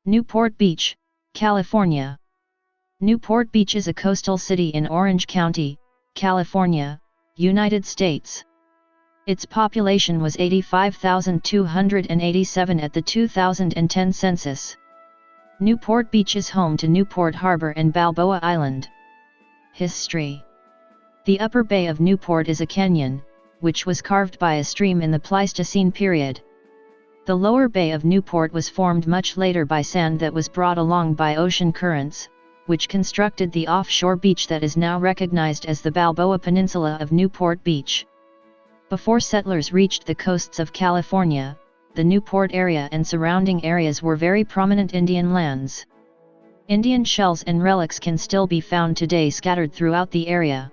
Newport Beach, California. Newport Beach is a coastal city in Orange County, California, United States. Its population was 85,287 at the 2010 census. Newport Beach is home to Newport Harbor and Balboa Island. History. The upper bay of Newport is a canyon, which was carved by a stream in the Pleistocene period. The lower bay of Newport was formed much later by sand that was brought along by ocean currents, which constructed the offshore beach that is now recognized as the Balboa Peninsula of Newport Beach. Before settlers reached the coasts of California, the Newport area and surrounding areas were very prominent Indian lands. Indian shells and relics can still be found today scattered throughout the area.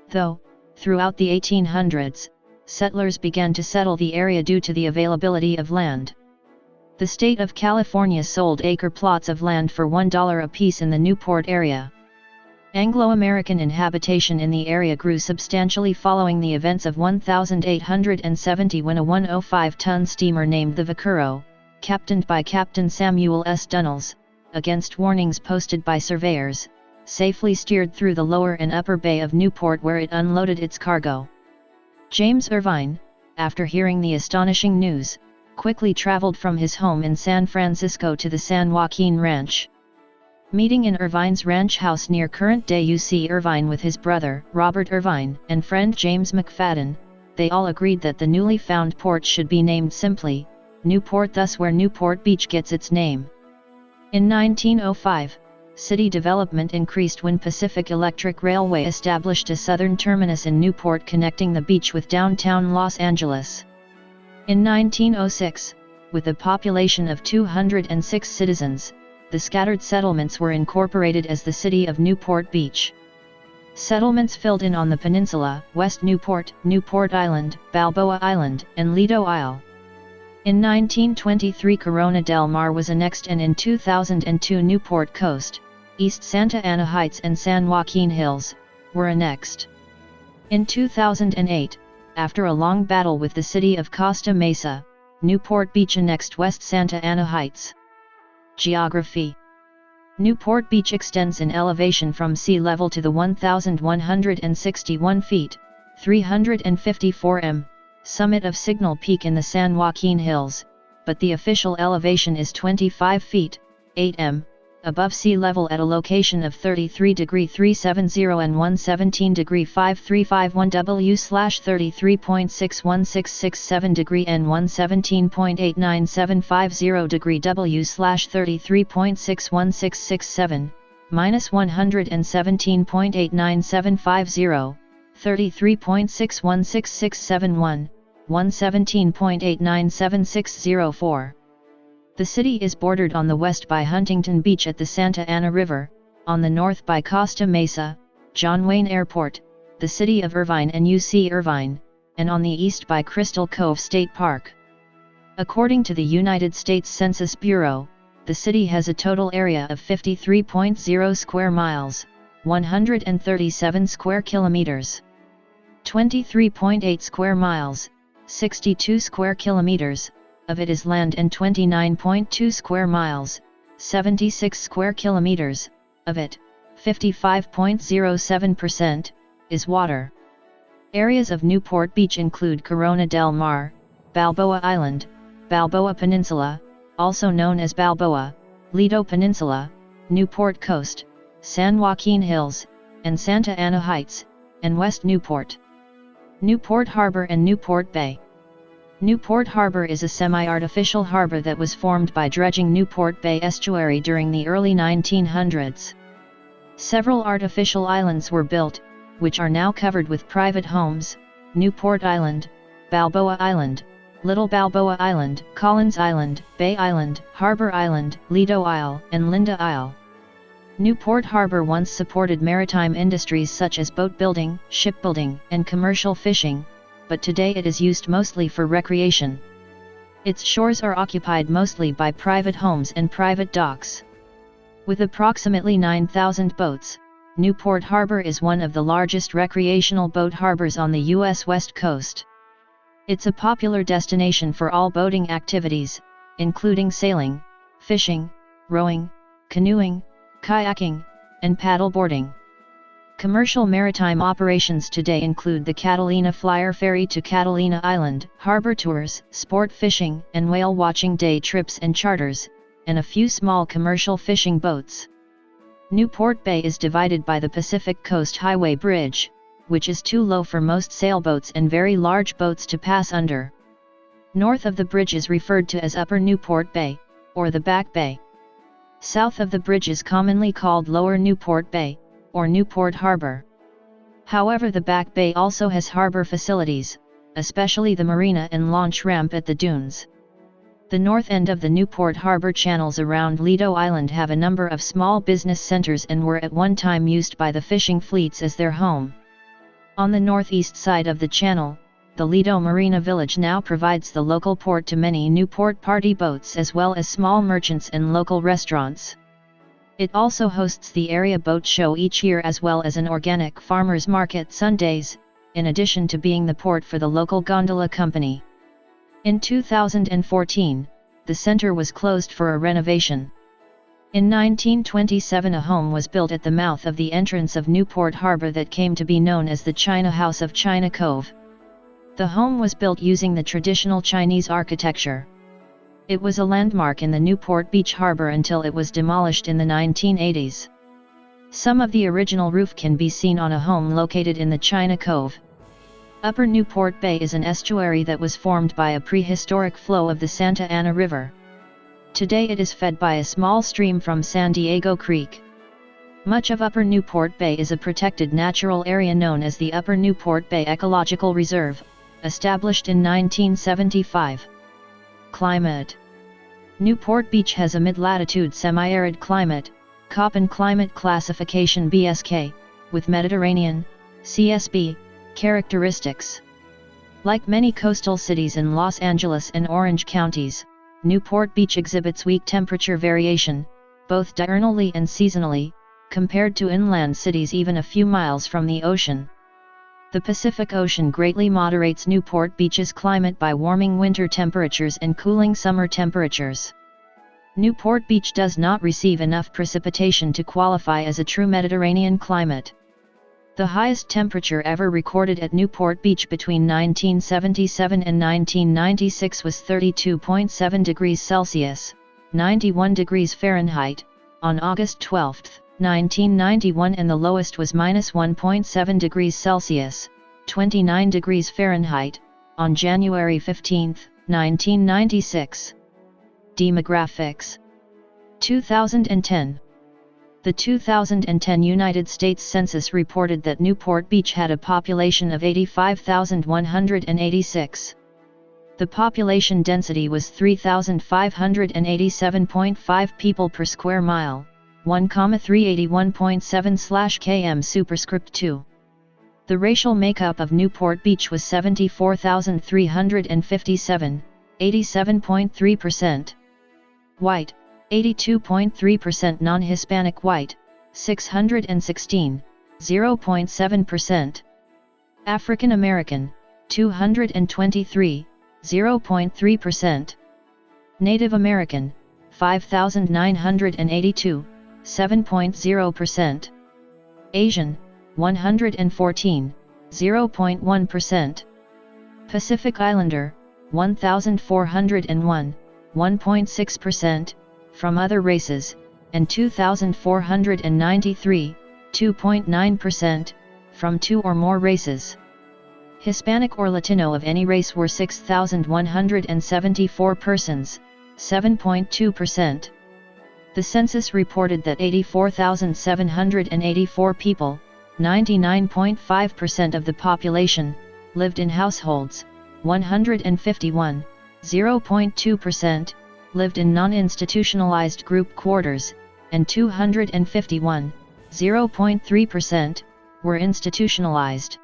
Though, throughout the 1800s, settlers began to settle the area due to the availability of land. The state of California sold acre plots of land for $1 apiece in the Newport area. Anglo-American inhabitation in the area grew substantially following the events of 1870 when a 105-ton steamer named the Vaquero, captained by Captain Samuel S. Dunnels, against warnings posted by surveyors, safely steered through the lower and upper bay of Newport where it unloaded its cargo. James Irvine, after hearing the astonishing news, quickly traveled from his home in San Francisco to the San Joaquin Ranch. Meeting in Irvine's ranch house near current-day UC Irvine with his brother, Robert Irvine, and friend James McFadden, they all agreed that the newly found port should be named simply Newport, thus where Newport Beach gets its name. In 1905, city development increased when Pacific Electric Railway established a southern terminus in Newport connecting the beach with downtown Los Angeles. In 1906, with a population of 206 citizens, the scattered settlements were incorporated as the city of Newport Beach. Settlements filled in on the peninsula: West Newport, Newport Island, Balboa Island, and Lido Isle. In 1923 Corona del Mar was annexed, and in 2002 Newport Coast, East Santa Ana Heights and San Joaquin Hills were annexed. In 2008, after a long battle with the city of Costa Mesa, Newport Beach annexed West Santa Ana Heights. Geography. Newport Beach extends in elevation from sea level to the 1,161 feet, 354 m, summit of Signal Peak in the San Joaquin Hills, but the official elevation is 25 feet, 8 m, above sea level at a location of 33°370 and 117°5351 W/33.61667° and 117.89750° W/33.61667, -117.89750, 33.616671, 117.8976604. The city is bordered on the west by Huntington Beach at the Santa Ana River, on the north by Costa Mesa, John Wayne Airport, the city of Irvine and UC Irvine, and on the east by Crystal Cove State Park. According to the United States Census Bureau, the city has a total area of 53.0 square miles, 137 square kilometers. 23.8 square miles, 62 square kilometers, of it is land, and 29.2 square miles, 76 square kilometers, of it, 55.07%, is water. Areas of Newport Beach include Corona del Mar, Balboa Island, Balboa Peninsula, also known as Balboa, Lido Peninsula, Newport Coast, San Joaquin Hills, and Santa Ana Heights, and West Newport. Newport Harbor and Newport Bay. Newport Harbor is a semi-artificial harbor that was formed by dredging Newport Bay estuary during the early 1900s. Several artificial islands were built, which are now covered with private homes: Newport Island, Balboa Island, Little Balboa Island, Collins Island, Bay Island, Harbor Island, Lido Isle, and Linda Isle. Newport Harbor once supported maritime industries such as boat building, shipbuilding, and commercial fishing, but today it is used mostly for recreation. Its shores are occupied mostly by private homes and private docks. With approximately 9,000 boats, Newport Harbor is one of the largest recreational boat harbors on the U.S. West Coast. It's a popular destination for all boating activities, including sailing, fishing, rowing, canoeing, kayaking, and paddleboarding. Commercial maritime operations today include the Catalina Flyer ferry to Catalina Island, harbor tours, sport fishing and whale watching day trips and charters, and a few small commercial fishing boats. Newport Bay is divided by the Pacific Coast Highway Bridge, which is too low for most sailboats and very large boats to pass under. North of the bridge is referred to as Upper Newport Bay, or the Back Bay. South of the bridge is commonly called Lower Newport Bay, or Newport Harbor. However, the Back Bay also has harbor facilities, especially the marina and launch ramp at the dunes. The north end of the Newport Harbor channels around Lido Island have a number of small business centers and were at one time used by the fishing fleets as their home. On the northeast side of the channel, the Lido Marina Village now provides the local port to many Newport party boats as well as small merchants and local restaurants. It also hosts the area boat show each year as well as an organic farmers market Sundays, in addition to being the port for the local gondola company. In 2014, the center was closed for a renovation. In 1927 a home was built at the mouth of the entrance of Newport Harbor that came to be known as the China House of China Cove. The home was built using the traditional Chinese architecture. It was a landmark in the Newport Beach Harbor until it was demolished in the 1980s. Some of the original roof can be seen on a home located in the China Cove. Upper Newport Bay is an estuary that was formed by a prehistoric flow of the Santa Ana River. Today it is fed by a small stream from San Diego Creek. Much of Upper Newport Bay is a protected natural area known as the Upper Newport Bay Ecological Reserve, established in 1975. Climate. Newport Beach has a mid-latitude semi-arid climate, Köppen climate classification BSK, with Mediterranean, CSB, characteristics. Like many coastal cities in Los Angeles and Orange counties, Newport Beach exhibits weak temperature variation, both diurnally and seasonally, compared to inland cities even a few miles from the ocean. The Pacific Ocean greatly moderates Newport Beach's climate by warming winter temperatures and cooling summer temperatures. Newport Beach does not receive enough precipitation to qualify as a true Mediterranean climate. The highest temperature ever recorded at Newport Beach between 1977 and 1996 was 32.7 degrees Celsius, 91 degrees Fahrenheit, on August 12, 1991, and the lowest was -1.7 degrees Celsius, 29 degrees Fahrenheit, on January 15, 1996. Demographics. 2010. The 2010 United States Census reported that Newport Beach had a population of 85,186. The population density was 3,587.5 people per square mile, 1,381.7/km superscript 2. The racial makeup of Newport Beach was 74,357, 87.3%. White, 82.3%. Non-Hispanic white, 616, 0.7%. African American, 223, 0.3%. Native American, 5,982, 7.0%. Asian, 114, 0.1%. Pacific Islander, 1,401, 1.6%, from other races, and 2,493, 2.9%, from two or more races. Hispanic or Latino of any race were 6,174 persons, 7.2%. The census reported that 84,784 people, 99.5% of the population, lived in households, 151, 0.2%, lived in non-institutionalized group quarters, and 251, 0.3%, were institutionalized.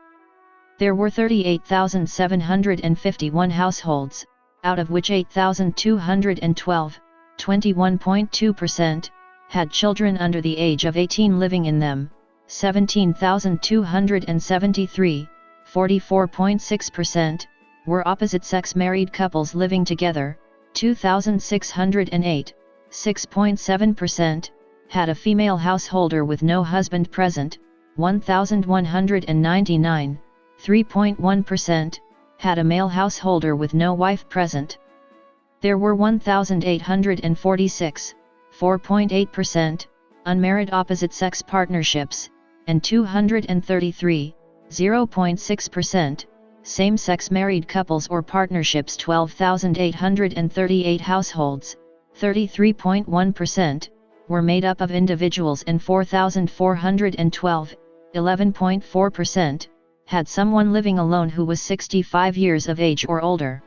There were 38,751 households, out of which 8,212, 21.2%, had children under the age of 18 living in them, 17,273, 44.6%, were opposite-sex married couples living together, 2,608, 6.7%, had a female householder with no husband present, 1,199, 3.1%, had a male householder with no wife present. There were 1,846, 4.8%, unmarried opposite-sex partnerships, and 233, 0.6%, same-sex married couples or partnerships. 12,838 households, 33.1%, were made up of individuals, and 4,412, 11.4%, had someone living alone who was 65 years of age or older.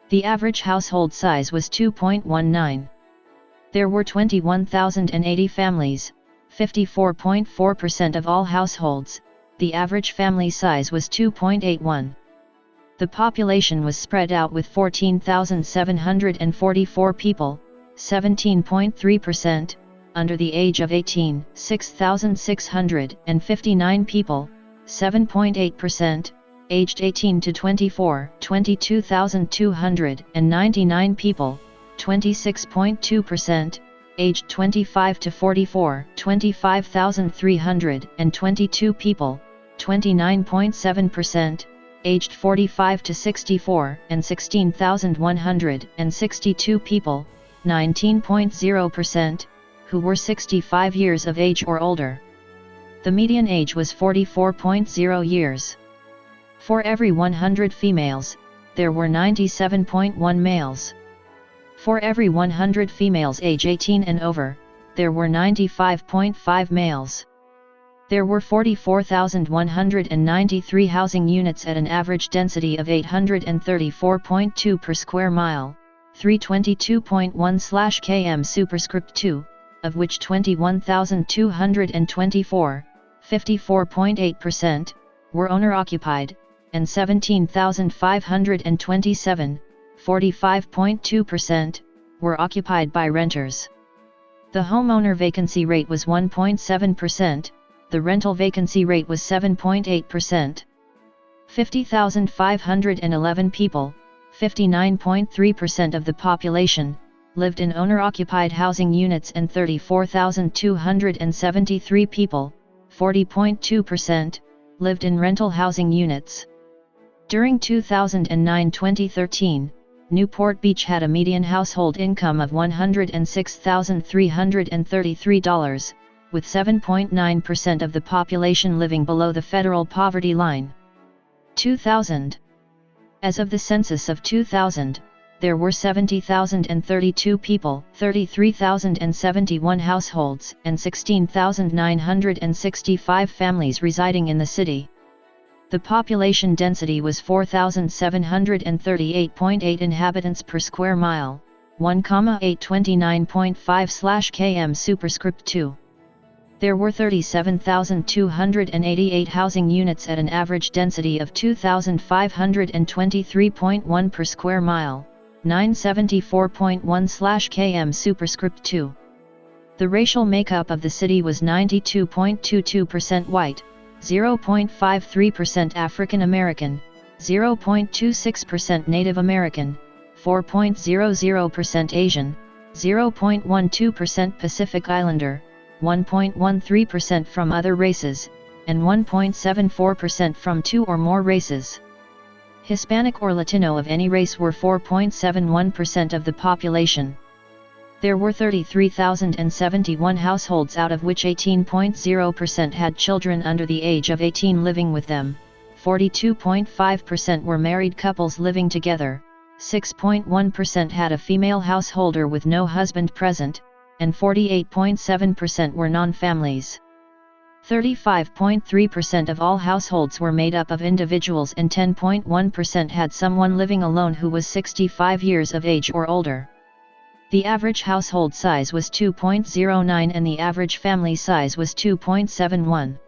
The average household size was 2.19. There were 21,080 families, 54.4% of all households. The average family size was 2.81. The population was spread out with 14,744 people, 17.3%, under the age of 18, 6,659 people, 7.8%, aged 18 to 24, 22,299 people, 26.2%, aged 25 to 44, 25,322 people, 29.7%, aged 45 to 64, and 16,162 people, 19.0%, who were 65 years of age or older. The median age was 44.0 years. For every 100 females, there were 97.1 males. For every 100 females age 18 and over, there were 95.5 males. There were 44,193 housing units at an average density of 834.2 per square mile, 322.1/km superscript 2, of which 21,224, 54.8%, were owner-occupied, and 17,527, 45.2%, were occupied by renters. The homeowner vacancy rate was 1.7%, the rental vacancy rate was 7.8%. 50,511 people, 59.3% of the population, lived in owner-occupied housing units, and 34,273 people, 40.2%, lived in rental housing units. During 2009-2013, Newport Beach had a median household income of $106,333, with 7.9% of the population living below the federal poverty line. 2000. As of the census of 2000, there were 70,032 people, 33,071 households, and 16,965 families residing in the city. The population density was 4,738.8 inhabitants per square mile, 1,829.5/km superscript 2. There were 37,288 housing units at an average density of 2,523.1 per square mile, 974.1/km superscript 2. The racial makeup of the city was 92.22% white, 0.53% African American, 0.26% Native American, 4.00% Asian, 0.12% Pacific Islander, 1.13% from other races, and 1.74% from two or more races. Hispanic or Latino of any race were 4.71% of the population. There were 33,071 households, out of which 18.0% had children under the age of 18 living with them, 42.5% were married couples living together, 6.1% had a female householder with no husband present, and 48.7% were non-families. 35.3% of all households were made up of individuals, and 10.1% had someone living alone who was 65 years of age or older. The average household size was 2.09 and the average family size was 2.71.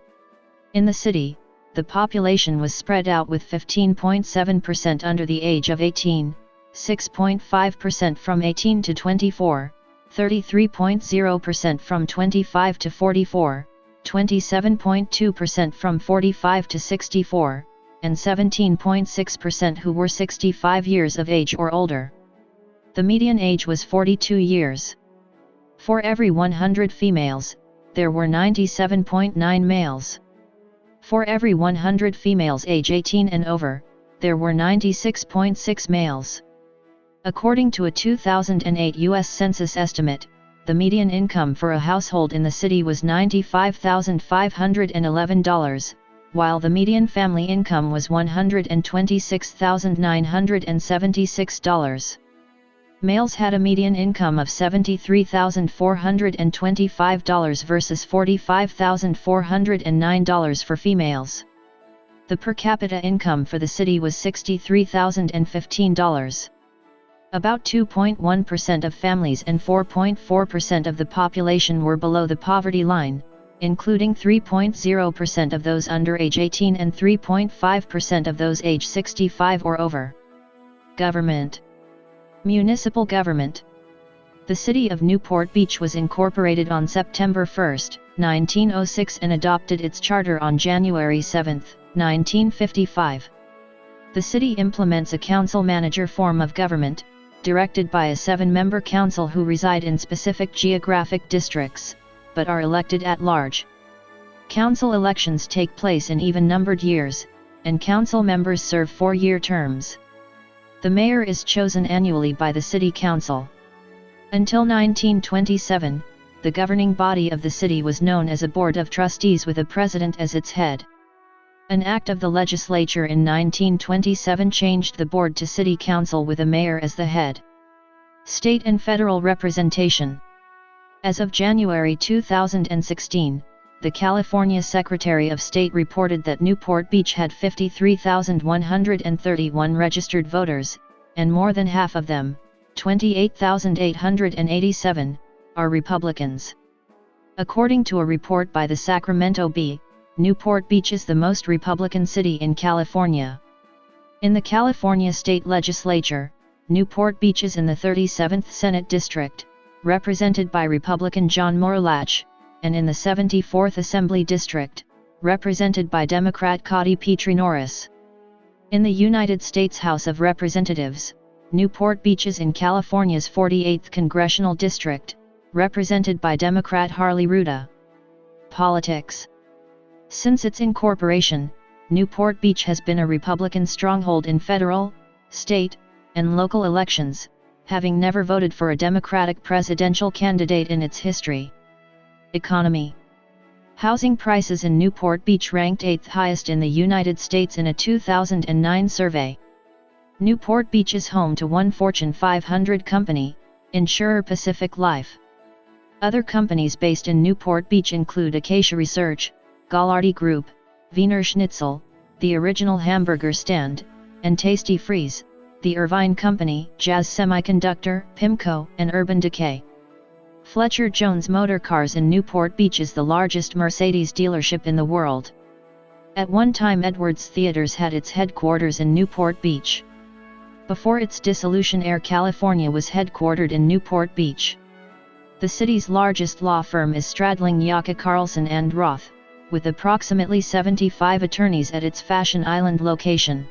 In the city, the population was spread out with 15.7% under the age of 18, 6.5% from 18 to 24, 33.0% from 25 to 44, 27.2% from 45 to 64, and 17.6% who were 65 years of age or older. The median age was 42 years. For every 100 females, there were 97.9 males. For every 100 females age 18 and over, there were 96.6 males. According to a 2008 U.S. Census estimate, the median income for a household in the city was $95,511, while the median family income was $126,976. Males had a median income of $73,425 versus $45,409 for females. The per capita income for the city was $63,015. About 2.1% of families and 4.4% of the population were below the poverty line, including 3.0% of those under age 18 and 3.5% of those age 65 or over. Government. Municipal government. The city of Newport Beach was incorporated on September 1, 1906 and adopted its charter on January 7, 1955. The city implements a council-manager form of government, directed by a 7-member council who reside in specific geographic districts, but are elected at large. Council elections take place in even-numbered years, and council members serve 4-year terms. The mayor is chosen annually by the city council. Until 1927, the governing body of the city was known as a board of trustees with a president as its head. An act of the legislature in 1927 changed the board to city council with a mayor as the head. State and federal representation. As of January 2016, the California Secretary of State reported that Newport Beach had 53,131 registered voters, and more than half of them, 28,887, are Republicans. According to a report by the Sacramento Bee, Newport Beach is the most Republican city in California. In the California State Legislature, Newport Beach is in the 37th Senate District, represented by Republican John Morlach, and in the 74th Assembly District, represented by Democrat Cotty Petrie Norris. In the United States House of Representatives, Newport Beach is in California's 48th Congressional District, represented by Democrat Harley Rouda. Politics. Since its incorporation, Newport Beach has been a Republican stronghold in federal, state, and local elections, having never voted for a Democratic presidential candidate in its history. Economy. Housing prices in Newport Beach ranked 8th highest in the United States in a 2009 survey. Newport Beach is home to one Fortune 500 company, insurer Pacific Life. Other companies based in Newport Beach include Acacia Research, Gallardi Group, Wiener Schnitzel, The Original Hamburger Stand, and Tasty Freeze, The Irvine Company, Jazz Semiconductor, PIMCO, and Urban Decay. Fletcher Jones Motor Cars in Newport Beach is the largest Mercedes dealership in the world. At one time Edwards Theaters had its headquarters in Newport Beach. Before its dissolution Air California was headquartered in Newport Beach. The city's largest law firm is Stradling Yaka Carlson and Roth, with approximately 75 attorneys at its Fashion Island location.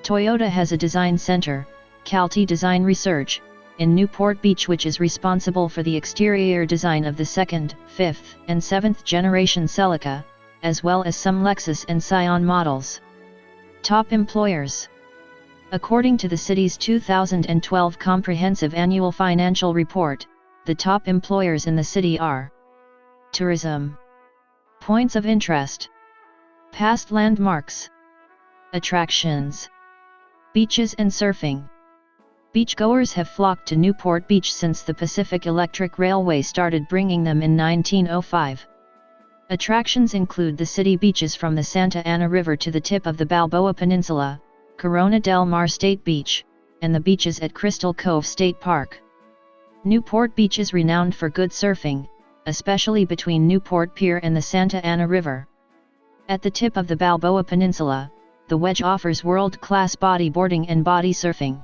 Toyota has a design center, Calty Design Research, in Newport Beach which is responsible for the exterior design of the 2nd, 5th, and 7th generation Celica, as well as some Lexus and Scion models. Top employers. According to the city's 2012 Comprehensive Annual Financial Report, the top employers in the city are: tourism. Points of interest. Past landmarks. Attractions. Beaches and surfing. Beachgoers have flocked to Newport Beach since the Pacific Electric Railway started bringing them in 1905. Attractions include the city beaches from the Santa Ana River to the tip of the Balboa Peninsula, Corona del Mar State Beach, and the beaches at Crystal Cove State Park. Newport Beach is renowned for good surfing, especially between Newport Pier and the Santa Ana River. At the tip of the Balboa Peninsula, the Wedge offers world-class bodyboarding and body surfing.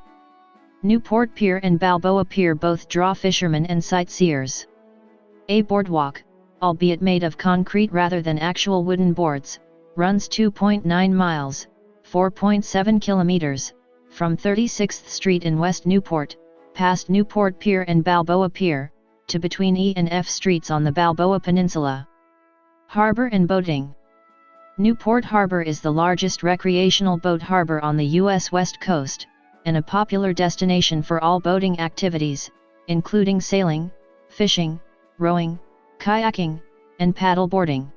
Newport Pier and Balboa Pier both draw fishermen and sightseers. A boardwalk, albeit made of concrete rather than actual wooden boards, runs 2.9 miles, 4.7 kilometers, from 36th Street in West Newport, past Newport Pier and Balboa Pier, to between E and F streets on the Balboa Peninsula. Harbor and boating. Newport Harbor is the largest recreational boat harbor on the U.S. West Coast, and a popular destination for all boating activities, including sailing, fishing, rowing, kayaking, and paddle boarding.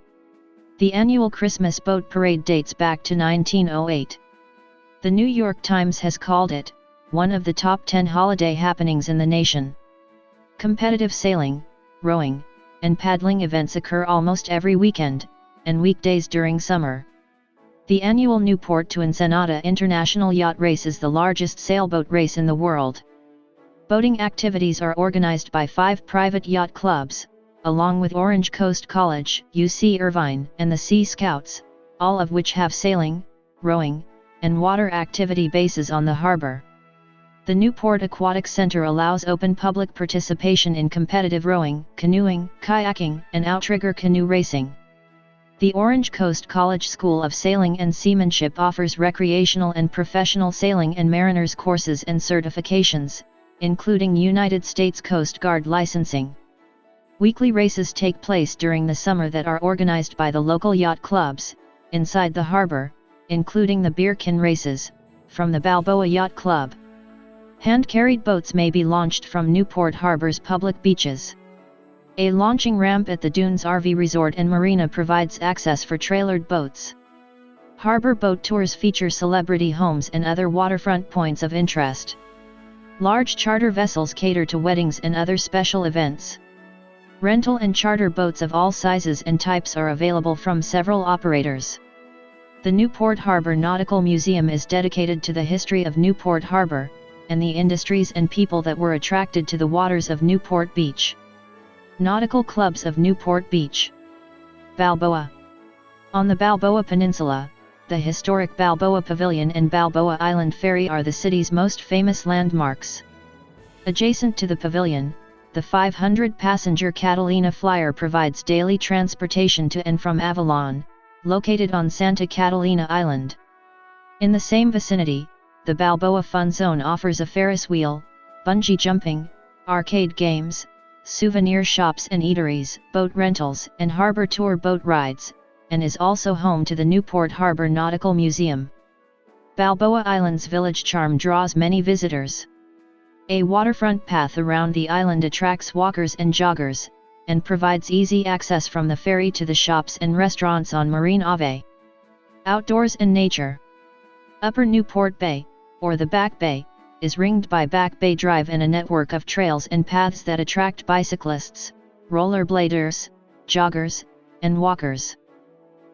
The annual Christmas Boat Parade dates back to 1908. The New York Times has called it one of the top 10 holiday happenings in the nation. Competitive sailing, rowing, and paddling events occur almost every weekend, and weekdays during summer. The annual Newport to Ensenada International Yacht Race is the largest sailboat race in the world. Boating activities are organized by 5 private yacht clubs, along with Orange Coast College, UC Irvine, and the Sea Scouts, all of which have sailing, rowing, and water activity bases on the harbor. The Newport Aquatic Center allows open public participation in competitive rowing, canoeing, kayaking, and outrigger canoe racing. The Orange Coast College School of Sailing and Seamanship offers recreational and professional sailing and mariners courses and certifications, including United States Coast Guard licensing. Weekly races take place during the summer that are organized by the local yacht clubs, inside the harbor, including the beer can races, from the Balboa Yacht Club. Hand-carried boats may be launched from Newport Harbor's public beaches. A launching ramp at the Dunes RV Resort and Marina provides access for trailered boats. Harbor boat tours feature celebrity homes and other waterfront points of interest. Large charter vessels cater to weddings and other special events. Rental and charter boats of all sizes and types are available from several operators. The Newport Harbor Nautical Museum is dedicated to the history of Newport Harbor, and the industries and people that were attracted to the waters of Newport Beach. Nautical Clubs of Newport Beach. Balboa. On the Balboa Peninsula, the historic Balboa Pavilion and Balboa Island Ferry are the city's most famous landmarks. Adjacent to the pavilion, the 500-passenger Catalina Flyer provides daily transportation to and from Avalon, located on Santa Catalina Island. In the same vicinity, the Balboa Fun Zone offers a Ferris wheel, bungee jumping, arcade games, souvenir shops and eateries, boat rentals, and harbor tour boat rides, and is also home to the Newport Harbor Nautical Museum. Balboa Island's village charm draws many visitors. A waterfront path around the island attracts walkers and joggers, and provides easy access from the ferry to the shops and restaurants on Marine Ave. Outdoors and nature. Upper Newport Bay, or the Back Bay, is ringed by Back Bay Drive and a network of trails and paths that attract bicyclists, rollerbladers, joggers, and walkers.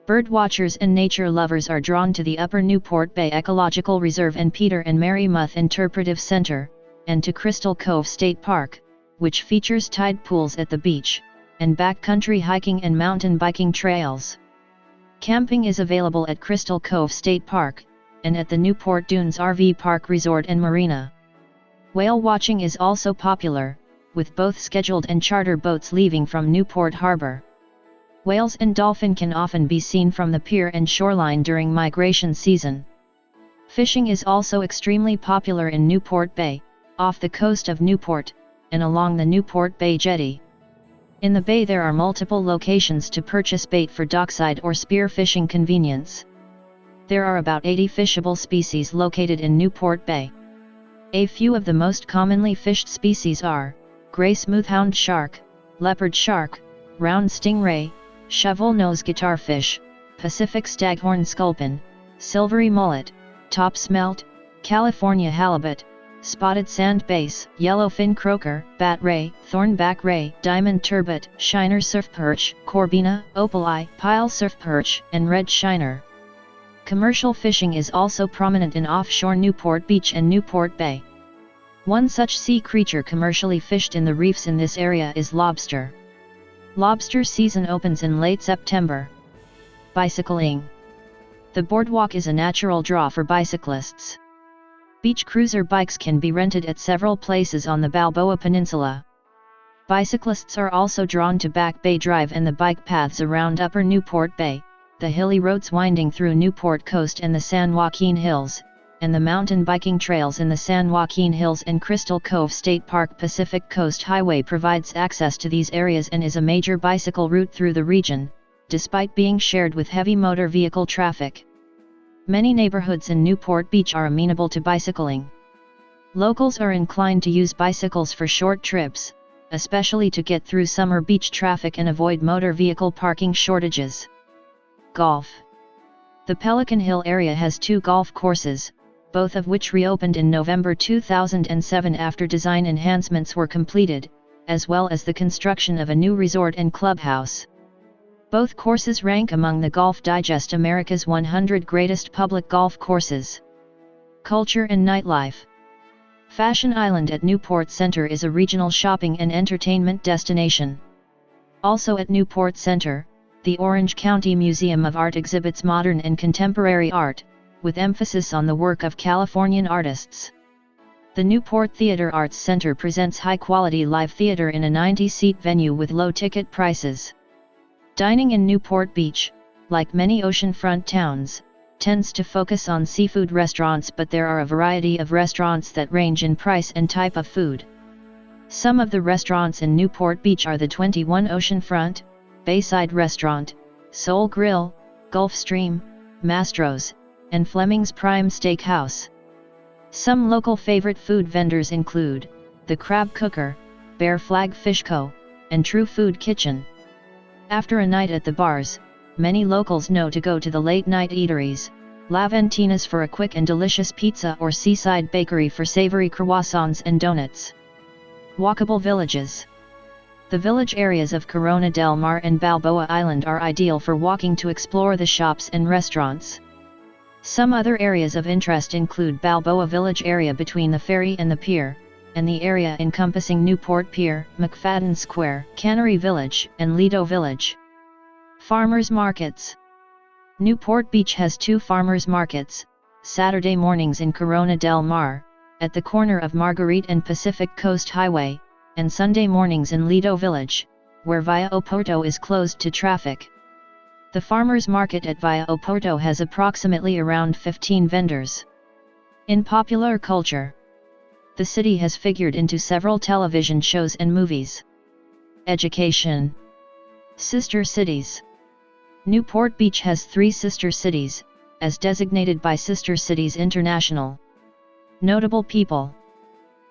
Birdwatchers and nature lovers are drawn to the Upper Newport Bay Ecological Reserve and Peter and Mary Muth Interpretive Center, and to Crystal Cove State Park, which features tide pools at the beach, and backcountry hiking and mountain biking trails. Camping is available at Crystal Cove State Park, and at the Newport Dunes RV Park Resort and Marina. Whale watching is also popular, with both scheduled and charter boats leaving from Newport Harbor. Whales and dolphin can often be seen from the pier and shoreline during migration season. Fishing is also extremely popular in Newport Bay, off the coast of Newport, and along the Newport Bay Jetty. In the bay there are multiple locations to purchase bait for dockside or spear fishing convenience. There are about 80 fishable species located in Newport Bay. A few of the most commonly fished species are gray smoothhound shark, leopard shark, round stingray, shovel-nose guitarfish, Pacific staghorn sculpin, silvery mullet, top smelt, California halibut, spotted sand bass, yellowfin croaker, bat ray, thornback ray, diamond turbot, shiner surf perch, corbina, opal eye, pile surf perch, and red shiner. Commercial fishing is also prominent in offshore Newport Beach and Newport Bay. One such sea creature commercially fished in the reefs in this area is lobster. Lobster season opens in late September. Bicycling. The boardwalk is a natural draw for bicyclists. Beach cruiser bikes can be rented at several places on the Balboa Peninsula. Bicyclists are also drawn to Back Bay Drive and the bike paths around Upper Newport Bay, the hilly roads winding through Newport Coast and the San Joaquin Hills, and the mountain biking trails in the San Joaquin Hills and Crystal Cove State Park. Pacific Coast Highway provides access to these areas and is a major bicycle route through the region, despite being shared with heavy motor vehicle traffic. Many neighborhoods in Newport Beach are amenable to bicycling. Locals are inclined to use bicycles for short trips, especially to get through summer beach traffic and avoid motor vehicle parking shortages. Golf. The Pelican Hill area has 2 golf courses, both of which reopened in November 2007 after design enhancements were completed, as well as the construction of a new resort and clubhouse. Both courses rank among the Golf Digest America's 100 Greatest Public Golf Courses. Culture and nightlife. Fashion Island at Newport Center is a regional shopping and entertainment destination. Also at Newport Center, the Orange County Museum of Art exhibits modern and contemporary art, with emphasis on the work of Californian artists. The Newport Theater Arts Center presents high-quality live theater in a 90-seat venue with low ticket prices. Dining in Newport Beach, like many oceanfront towns, tends to focus on seafood restaurants, but there are a variety of restaurants that range in price and type of food. Some of the restaurants in Newport Beach are the 21 Oceanfront, Bayside Restaurant, Soul Grill, Gulfstream, Mastro's, and Fleming's Prime Steakhouse. Some local favorite food vendors include the Crab Cooker, Bear Flag Fish Co., and True Food Kitchen. After a night at the bars, many locals know to go to the late-night eateries, Laventina's for a quick and delicious pizza or Seaside Bakery for savory croissants and donuts. Walkable villages. The village areas of Corona del Mar and Balboa Island are ideal for walking to explore the shops and restaurants. Some other areas of interest include Balboa Village area between the ferry and the pier, and the area encompassing Newport Pier, McFadden Square, Cannery Village, and Lido Village. Farmers markets. Newport Beach has 2 farmers markets, Saturday mornings in Corona del Mar, at the corner of Marguerite and Pacific Coast Highway, and Sunday mornings in Lido Village, where Via Oporto is closed to traffic. The farmers market at Via Oporto has approximately around 15 vendors. In popular culture, the city has figured into several television shows and movies. Education. Sister cities. Newport Beach has 3 sister cities, as designated by Sister Cities International. Notable people.